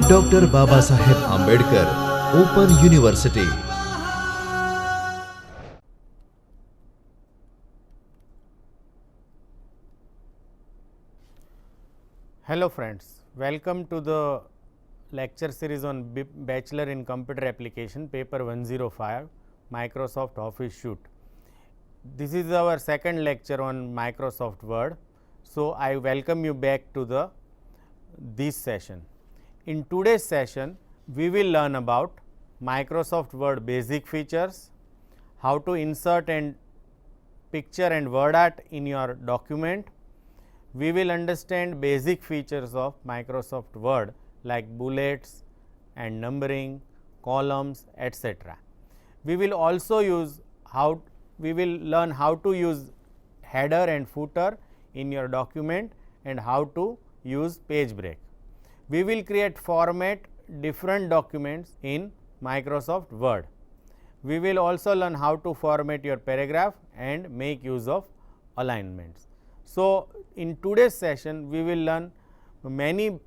Dr. Babasaheb Ambedkar Open University. Hello friends, welcome to the lecture series on Bachelor in Computer Application paper 105 Microsoft Office Suite. This is our second lecture on Microsoft Word. So, I welcome you back to this session. In today's session, we will learn about Microsoft Word basic features, how to insert and picture and word art in your document. We will understand basic features of Microsoft Word like bullets and numbering, columns, etc. We will also learn how to use header and footer in your document and how to use page break. We will format different documents in Microsoft Word. We will also learn how to format your paragraph and make use of alignments. So, in today's session, we will learn many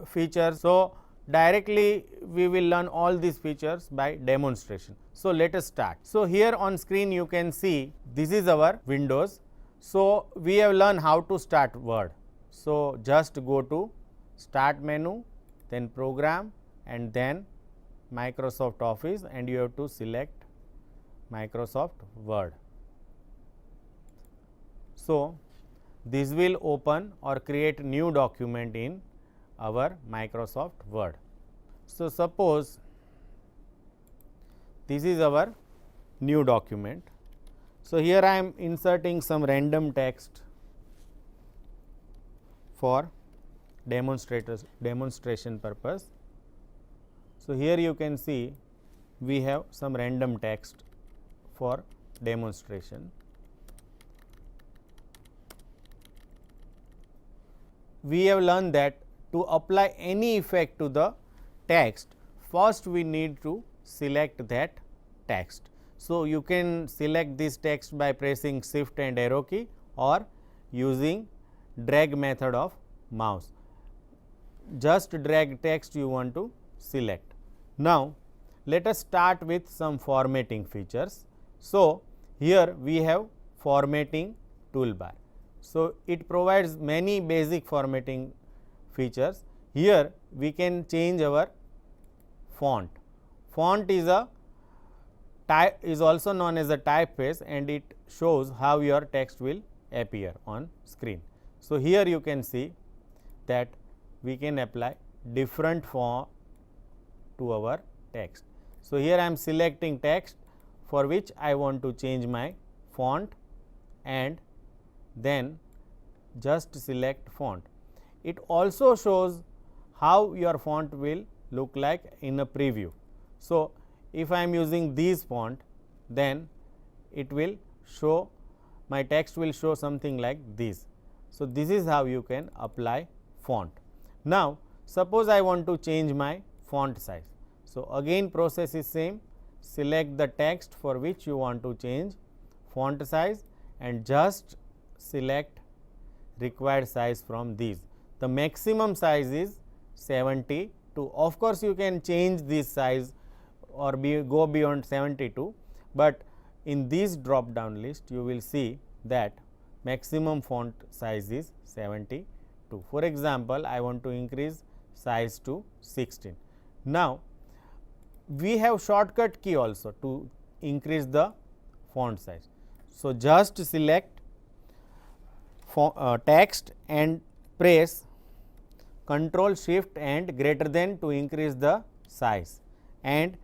features. So, directly we will learn all these features by demonstration. So, let us start. So, here on screen you can see this is our Windows. So, we have learned how to start Word. So, just go to Start menu, then Program and then Microsoft Office, and you have to select Microsoft Word. So, this will open or create new document in our Microsoft Word. So, suppose this is our new document. So, here I am inserting some random text for demonstration purpose. So, here you can see we have some random text for demonstration. We have learned that to apply any effect to the text, first we need to select that text. So, you can select this text by pressing shift and arrow key or using drag method of mouse. Just drag text you want to select. Now, let us start with some formatting features. So, here we have formatting toolbar. So, it provides many basic formatting features. Here we can change our font. Font is also known as a typeface and it shows how your text will appear on screen. So, here you can see that we can apply different font to our text. So, here I am selecting text for which I want to change my font and then just select font. It also shows how your font will look like in a preview. So, if I am using this font, then it will show, my text will show something like this. So, this is how you can apply font. Now, suppose I want to change my font size. So, again process is same, select the text for which you want to change font size and just select required size from these. The maximum size is 72. Of course, you can change this size or go beyond 72, but in this drop down list you will see that maximum font size is 72. For example, I want to increase size to 16. Now, we have shortcut key also to increase the font size. So, just select text and press Control Shift and greater than to increase the size and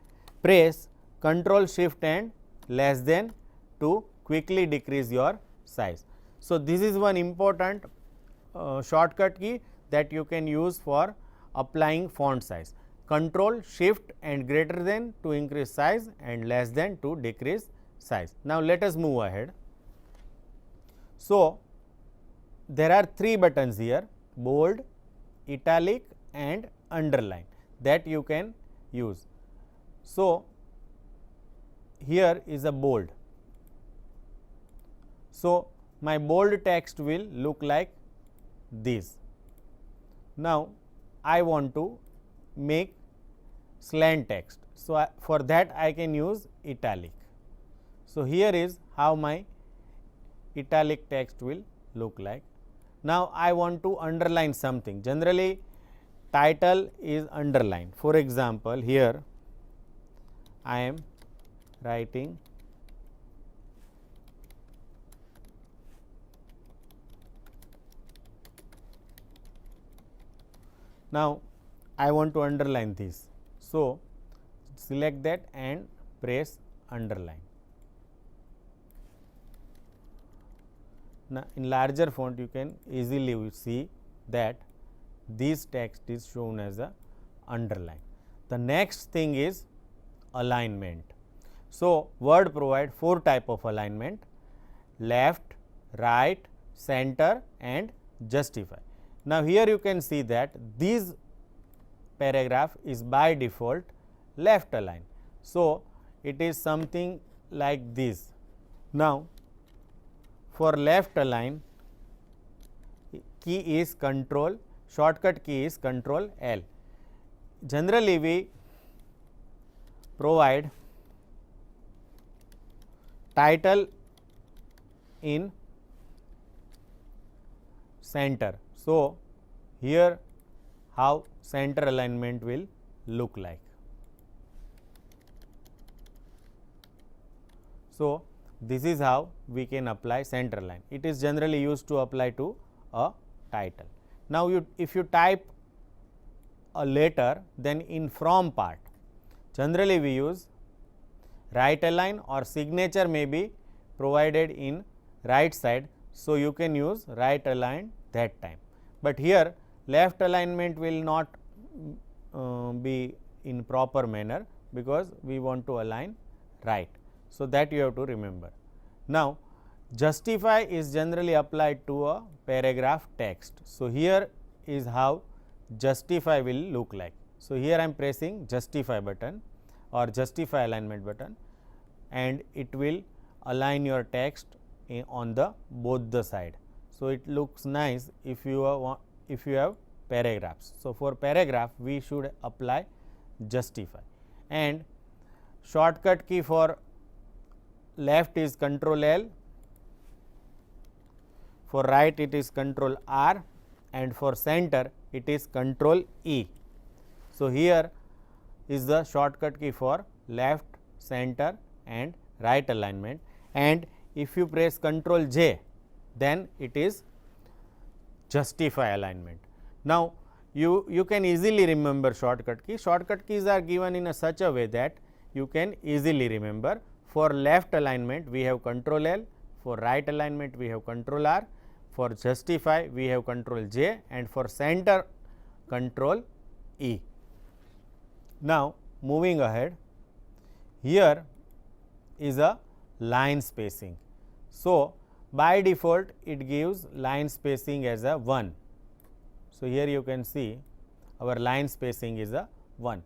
press Control Shift and less than to quickly decrease your size. So, this is one important shortcut key that you can use for applying font size. Control Shift and greater than to increase size and less than to decrease size. Now, let us move ahead. So, there are three buttons here: bold, italic and underline that you can use. So, here is a bold. So, my bold text will look like this. Now, I want to make slant text. So, for that I can use italic. So, here is how my italic text will look like. Now, I want to underline something. Generally, title is underlined. For example, here I am writing now I want to underline this. So, select that and press underline. Now, in larger font you can easily see that this text is shown as a underline. The next thing is alignment. So, Word provide 4 type of alignment: left, right, center and justify. Now, here you can see that this paragraph is by default left align. So, it is something like this. Now, for left align, key is Control, shortcut key is Control L. Generally, we provide title in center. So, here how center alignment will look like. So, this is how we can apply center line. It is generally used to apply to a title. Now, if you type a letter, then in from part, generally we use right align or signature may be provided in right side. So, you can use right align that time, but here left alignment will not be in proper manner because we want to align right. So, that you have to remember. Now, justify is generally applied to a paragraph text. So, here is how justify will look like. So, here I am pressing justify button or justify alignment button and it will align your text on the both the side. So, it looks nice if you have paragraphs. So, for paragraph we should apply justify, and shortcut key for left is Control L, for right it is Control R and for center it is Control E. So, here is the shortcut key for left, center and right alignment, and if you press Control J then it is justify alignment. Now, you can easily remember shortcut key. Shortcut keys are given in a such a way that you can easily remember. For left alignment we have Control L, for right alignment we have Control R, for justify we have Control J and for center Control E. Now, moving ahead, here is a line spacing. So, by default it gives line spacing as a 1. So, here you can see our line spacing is a 1.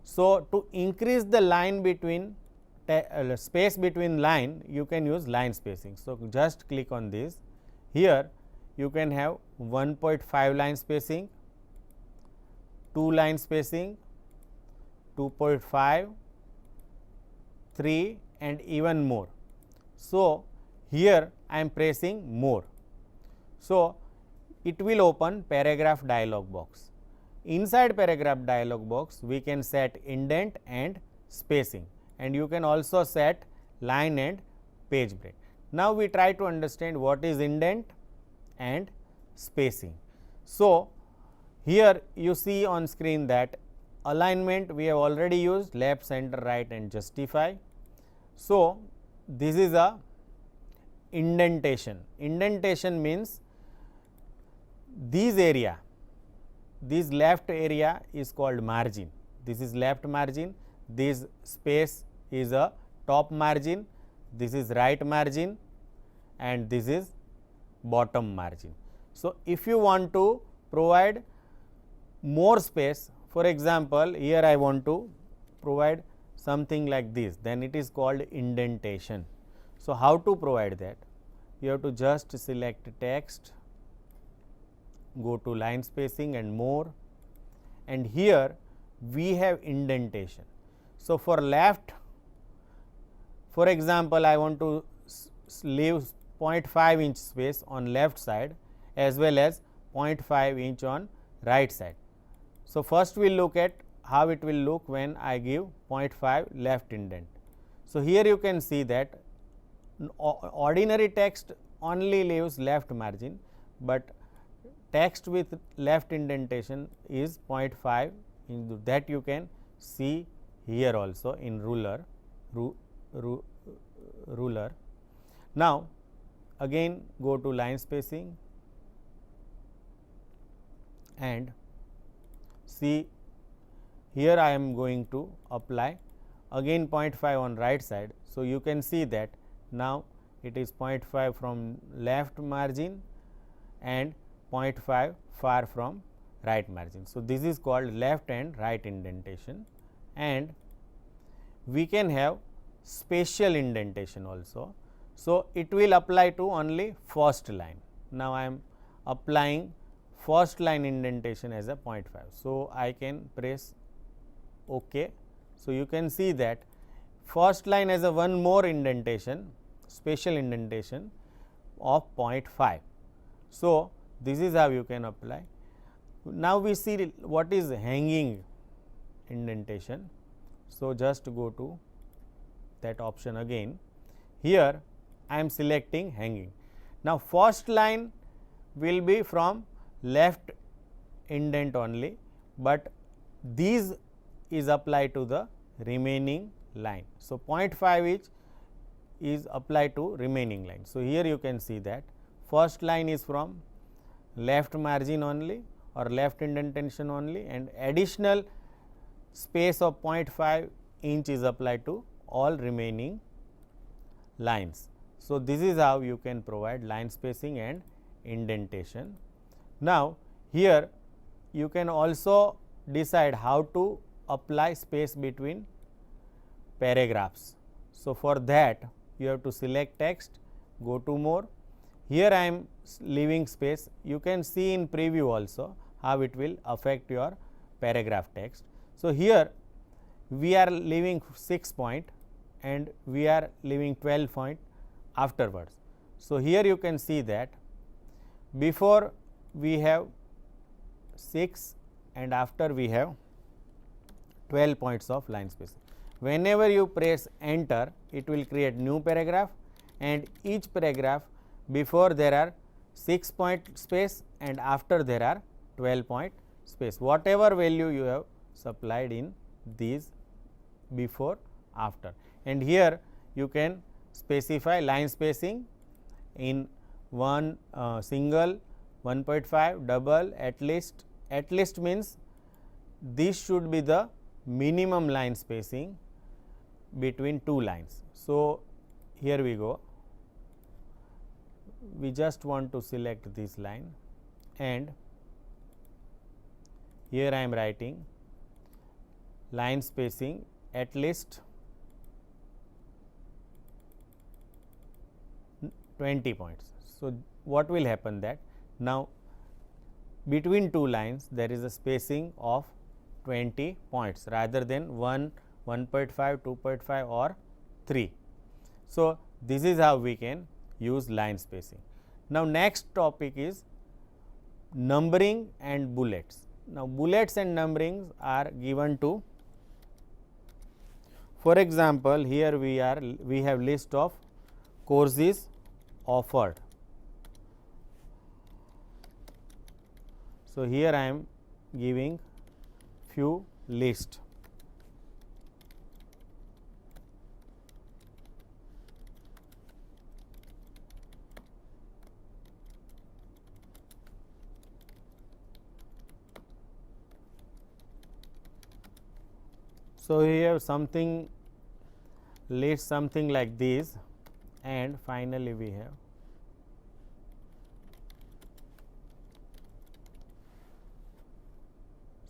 So, to increase the line between space between line, you can use line spacing. So, just click on this. Here you can have 1.5 line spacing, 2 line spacing, 2.5, 3 and even more. So, here I am pressing more. So, it will open paragraph dialog box. Inside paragraph dialog box we can set indent and spacing, and you can also set line and page break. Now, we try to understand what is indent and spacing. So, here you see on screen that alignment we have already used left, center, right and justify. So, this is a indentation. Indentation means this area, this left area is called margin. This is left margin, this space is a top margin, this is right margin and this is bottom margin. So, if you want to provide more space, for example, here I want to provide something like this, then it is called indentation. So, how to provide that? You have to just select text, go to line spacing and more, and here we have indentation. So, for left, for example, I want to leave 0.5 inch space on left side as well as 0.5 inch on right side. So, first we will look at how it will look when I give 0.5 left indent. So, here you can see that ordinary text only leaves left margin, but text with left indentation is 0.5 into that you can see here also in ruler. Now, again go to line spacing and see here I am going to apply again 0.5 on right side. So, you can see that now it is 0.5 from left margin and 0.5 far from right margin. So, this is called left and right indentation, and we can have spatial indentation also. So, it will apply to only first line. Now, I am applying first line indentation as a 0.5. So, I can press OK. So, you can see that first line has a one more indentation, spatial indentation of 0.5. So, this is how you can apply. Now, we see what is hanging indentation. So, just go to that option again. Here I am selecting hanging. Now, first line will be from left indent only, but these is applied to the remaining line. So, 0.5 is applied to remaining line. So, here you can see that first line is from left margin only or left indentation only, and additional space of 0.5 inch is applied to all remaining lines. So, this is how you can provide line spacing and indentation. Now, here you can also decide how to apply space between paragraphs. So, for that you have to select text, go to more. Here I am leaving space. You can see in preview also how it will affect your paragraph text. So, here we are leaving 6 point and we are leaving 12 point afterwards. So, here you can see that before we have 6 and after we have 12 points of line spacing. Whenever you press enter, it will create new paragraph, and each paragraph before there are 6 point space and after there are 12 point space, whatever value you have supplied in these before after. And here you can specify line spacing in one single, 1.5, double, at least. At least means this should be the minimum line spacing between two lines. So, here we go, we just want to select this line, and here I am writing line spacing at least 20 points. So, what will happen that now between two lines there is a spacing of 20 points rather than 1, 1.5, 2.5 or 3. So, this is how we can use line spacing. Now, next topic is numbering and bullets. Now, bullets and numberings are given to, for example, here we have list of courses offered. So, here I am giving few list. So, here something list something like this, and finally, we have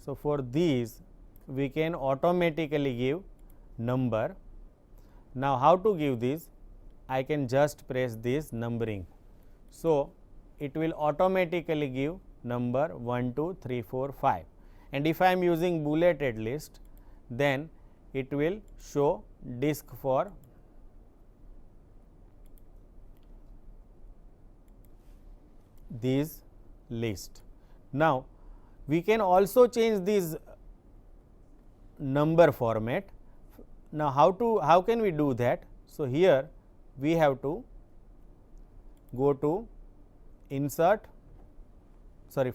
so for these we can automatically give number. Now, how to give this? I can just press this numbering. So, it will automatically give number 1, 2, 3, 4, 5, and if I am using bulleted list, then it will show disk for these list. Now, we can also change this number format. Now, how can we do that? So, here we have to go to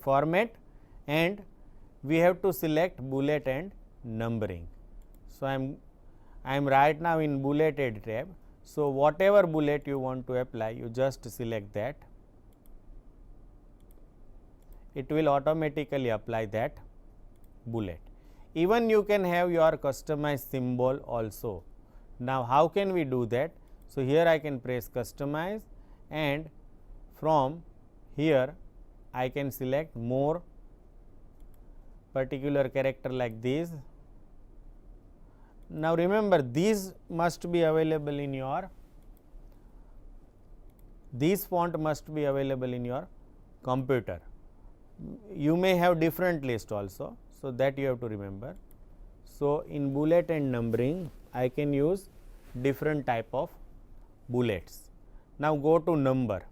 format, and we have to select bullet and numbering. So, I am right now in bulleted tab. So, whatever bullet you want to apply, you just select that. It will automatically apply that bullet. Even you can have your customized symbol also. Now, how can we do that? So, here I can press customize, and from here I can select more particular character like this. Now, remember, these must be available in your, these font must be available in your computer. You may have different list also, so that you have to remember. So, in bullet and numbering, I can use different type of bullets. Now, go to number.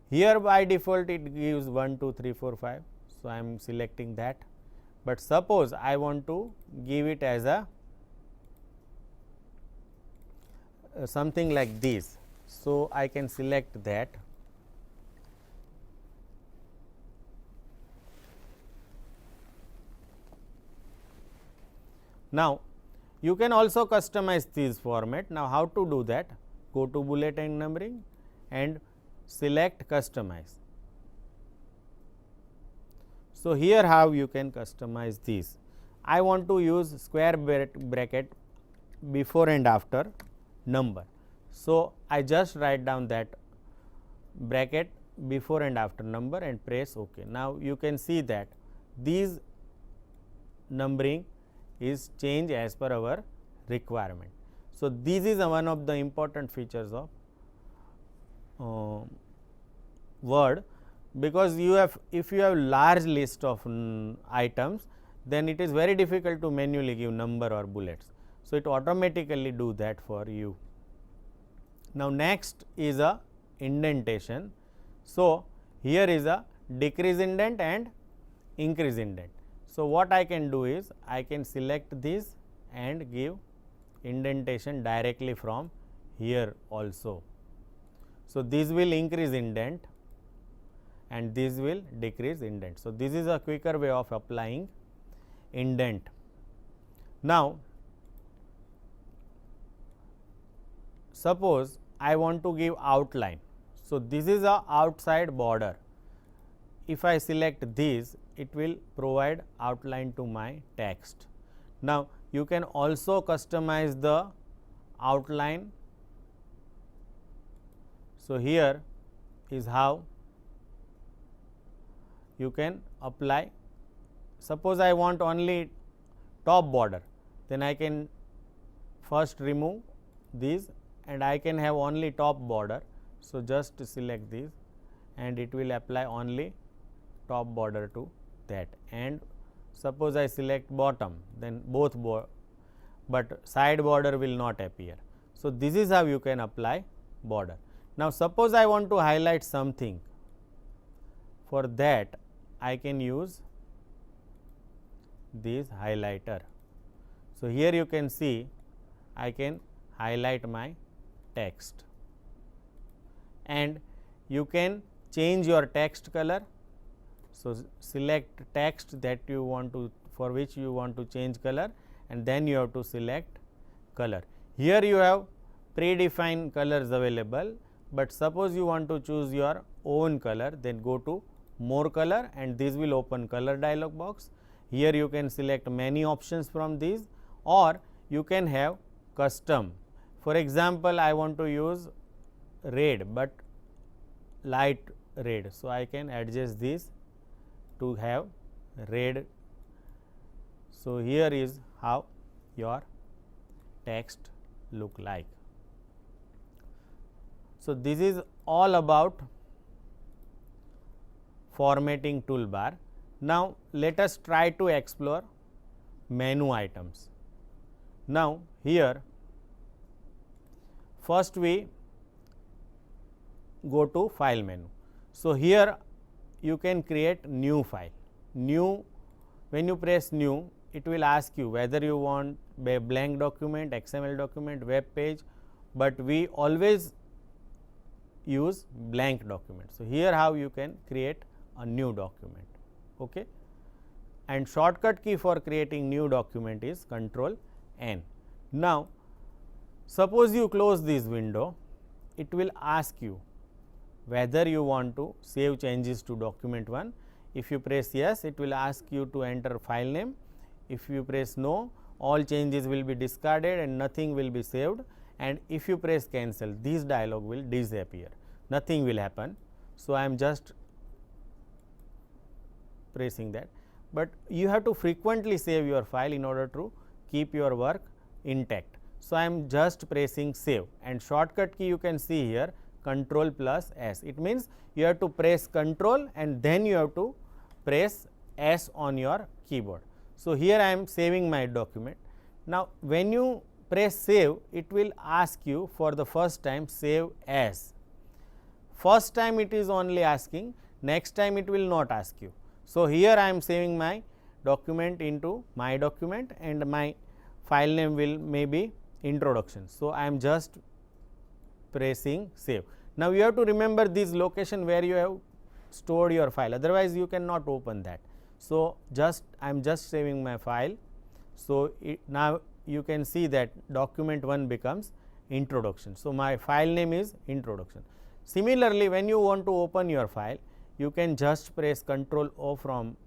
Here by default it gives 1, 2, 3, 4, 5. So, I am selecting that, but suppose I want to give it as a something like this. So, I can select that. Now, you can also customize this format. Now, how to do that? Go to bullet and numbering and select customize. So, here how you can customize this. I want to use square bracket before and after number. So, I just write down that bracket before and after number and press OK. Now, you can see that these numbering is changed as per our requirement. So, this is one of the important features of Word, because you have, if you have large list of items, then it is very difficult to manually give number or bullets. So, it automatically do that for you. Now, next is a indentation. So, here is a decrease indent and increase indent. So, what I can do is I can select this and give indentation directly from here also. So, this will increase indent and this will decrease indent. So, this is a quicker way of applying indent. Now, suppose I want to give outline. So, this is a outside border. If I select this, it will provide outline to my text. Now, you can also customize the outline. So, here is how you can apply. Suppose I want only top border, then I can first remove these and I can have only top border. So, just select this and it will apply only top border to that, and suppose I select bottom, then both but side border will not appear. So, this is how you can apply border. Now, suppose I want to highlight something, for that I can use this highlighter. So, here you can see I can highlight my text, and you can change your text color. So, select text that you want to, for which you want to change color, and then you have to select color. Here you have predefined colors available, but suppose you want to choose your own color, then go to more color and this will open color dialog box. Here you can select many options from these, or you can have custom. For example, I want to use red, but light red. So, I can adjust this to have red. So, here is how your text look like. So, this is all about formatting toolbar. Now, let us try to explore menu items. Now, here first we go to file menu. So, here you can create new file. New, when you press new, it will ask you whether you want a blank document, XML document, web page, but we always use blank document. So, here how you can create a new document. Okay. And shortcut key for creating new document is Control N. Now, suppose you close this window, it will ask you whether you want to save changes to document 1. If you press yes, it will ask you to enter file name. If you press no, all changes will be discarded and nothing will be saved, and if you press cancel, this dialog will disappear, nothing will happen. So, I am just pressing that, but you have to frequently save your file in order to keep your work intact. So, I am just pressing save, and shortcut key you can see here Control plus S. It means you have to press Control and then you have to press S on your keyboard. So, here I am saving my document. Now, when you press save, it will ask you for the first time save as. First time it is only asking, next time it will not ask you. So, here I am saving my document into my document and my file name will maybe introduction. So, I am just pressing save. Now, you have to remember this location where you have stored your file, otherwise you cannot open that. So, I am just saving my file. So, now you can see that document 1 becomes introduction. So, my file name is introduction. Similarly, when you want to open your file, you can just press Ctrl O from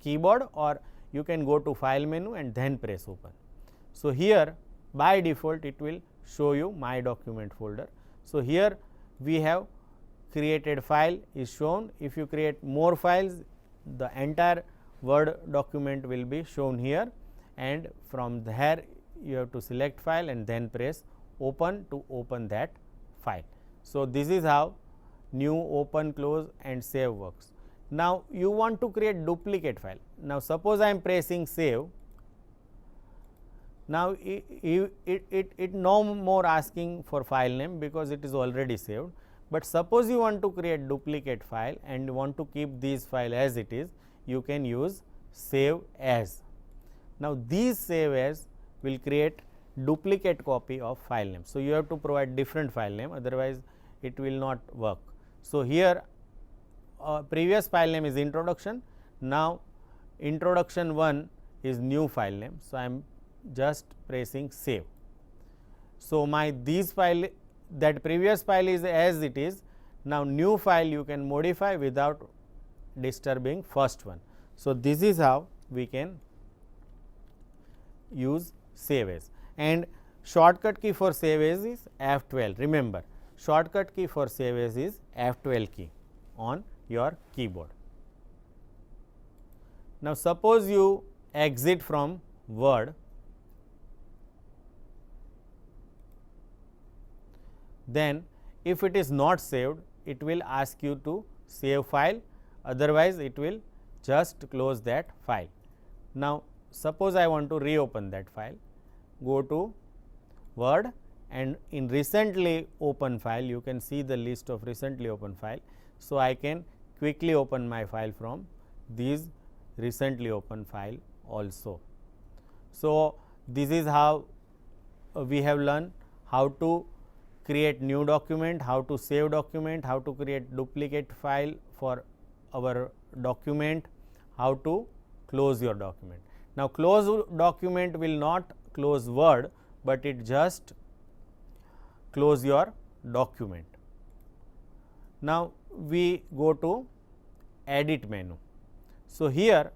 keyboard, or you can go to file menu and then press open. So, here by default it will show you my document folder. So, here we have created file is shown. If you create more files, the entire Word document will be shown here, and from there you have to select file and then press open to open that file. So, this is how new, open, close and save works. Now, you want to create duplicate file. Now, suppose I am pressing save. Now, it no more asking for file name because it is already saved, but suppose you want to create duplicate file and want to keep this file as it is, you can use save as. Now, these save as will create duplicate copy of file name. So, you have to provide different file name, otherwise it will not work. So, here previous file name is introduction. Now, introduction 1 is new file name. So, I am just pressing save. So, my this file, that previous file is as it is. Now, new file you can modify without disturbing first one. So, this is how we can use save as, and shortcut key for save as is F12. Remember, shortcut key for save as is F12 key on your keyboard. Now, suppose you exit from Word, then if it is not saved, it will ask you to save file, otherwise it will just close that file. Now, suppose I want to reopen that file, go to Word and in recently open file you can see the list of recently open file. So, I can quickly open my file from these recently open file also. So, this is how we have learned how to create new document, how to save document, how to create duplicate file for our document, how to close your document. Now, close document will not close Word, but it just close your document. Now, we go to edit menu. So, here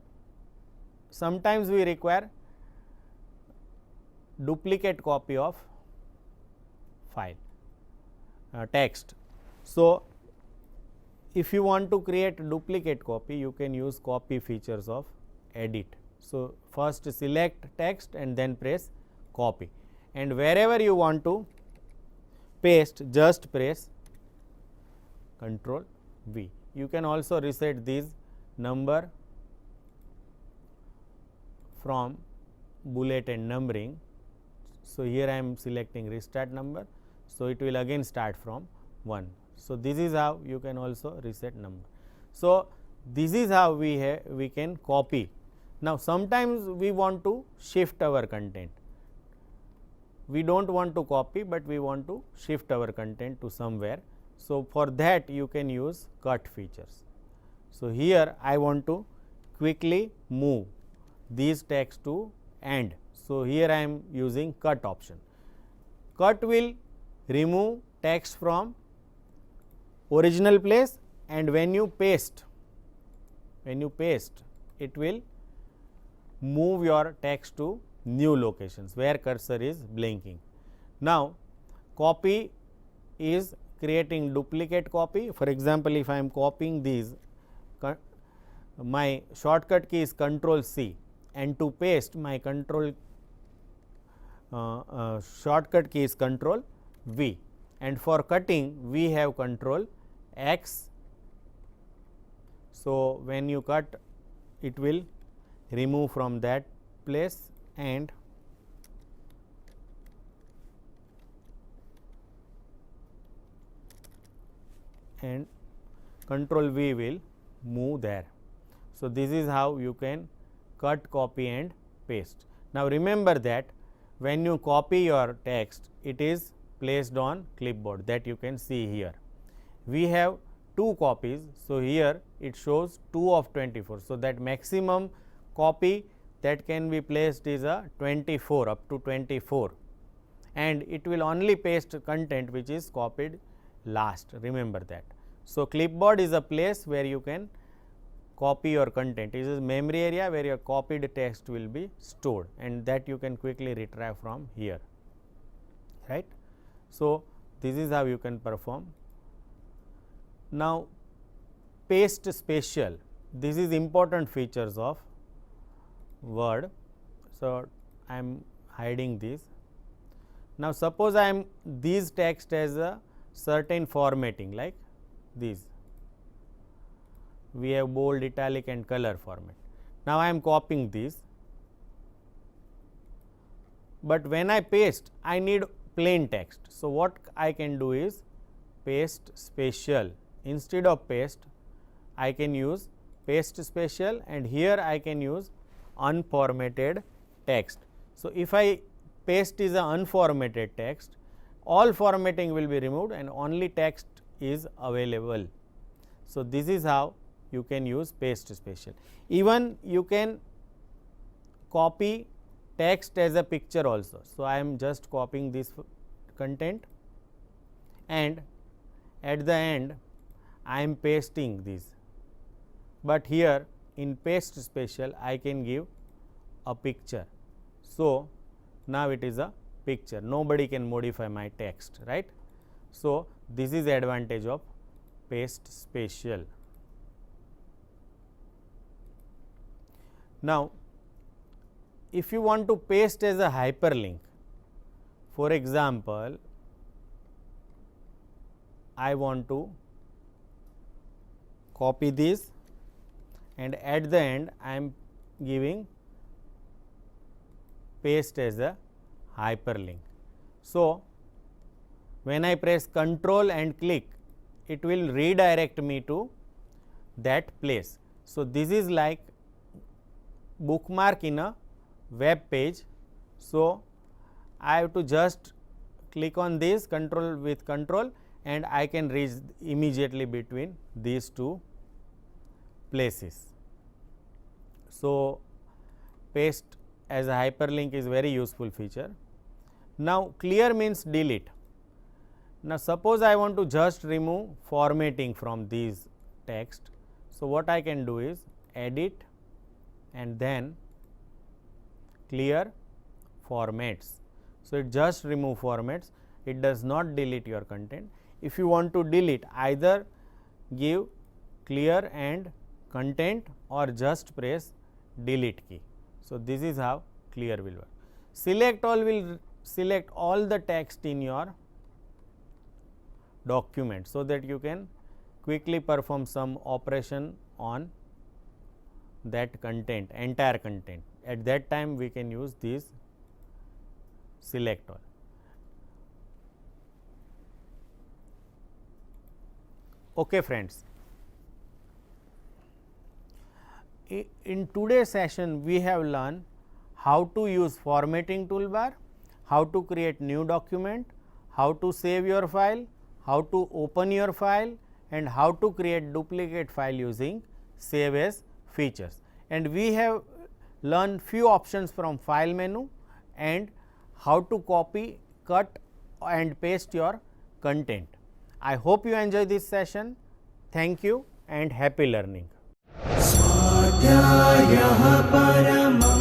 sometimes we require duplicate copy of file text. So, if you want to create duplicate copy, you can use copy features of edit. So, first select text and then press copy, and wherever you want to paste, just press Ctrl V. You can also reset these number from bullet and numbering. So, here I am selecting restart number. So, it will again start from 1. So, this is how you can also reset number. So, this is how we can copy. Now, sometimes we want to shift our content. We do not want to copy, but we want to shift our content to somewhere. So, for that you can use cut features. So, here I want to quickly move these text to end. So, here I am using cut option. Cut will remove text from original place, and when you paste it will move your text to new locations where cursor is blinking. Now, copy is creating duplicate copy. For example, if I am copying these, my shortcut key is Control C, and to paste my shortcut key is Control V, and for cutting we have Control X. So, when you cut, it will remove from that place, and Control V will move there. So, this is how you can cut, copy and paste. Now, remember that when you copy your text, it is placed on clipboard, that you can see here. We have 2 copies. So, here it shows 2 of 24. So, that maximum copy that can be placed is a 24, up to 24, and it will only paste content which is copied last, remember that. So, clipboard is a place where you can copy your content. It is memory area where your copied text will be stored, and that you can quickly retrieve from here, right. So, this is how you can perform. Now, paste special, this is important features of Word. So, I am hiding this. Now, suppose I am these text as a certain formatting, like this. We have bold, italic and color format. Now, I am copying this, but when I paste, I need plain text. So, what I can do is paste special. Instead of paste, I can use paste special, and here I can use unformatted text. So, if I paste is a unformatted text, all formatting will be removed and only text is available. So, this is how you can use paste special. Even you can copy text as a picture also. So, I am just copying this content, and at the end I am pasting this, but here in paste special I can give a picture. So, now it is a picture, nobody can modify my text, right. So, this is advantage of paste special. Now, if you want to paste as a hyperlink, for example, I want to copy this, and at the end I am giving paste as a hyperlink. So, when I press Control and click, it will redirect me to that place. So, this is like bookmark in a web page. So, I have to just click on this control with control, and I can reach immediately between these two places. So, paste as a hyperlink is very useful feature. Now, clear means delete. Now, suppose I want to just remove formatting from these text. So, what I can do is edit and then clear formats. So, it just remove formats, it does not delete your content. If you want to delete, either give clear and content or just press delete key. So, this is how clear will work. Select all will select all the text in your document, so that you can quickly perform some operation on that content, entire content. At that time we can use this select all. Okay friends, in today's session we have learned how to use formatting toolbar, how to create new document, how to save your file, how to open your file, and how to create duplicate file using save as features. And we have learned few options from file menu and how to copy, cut and paste your content. I hope you enjoy this session. Thank you and happy learning. स्वाध्यायः परमः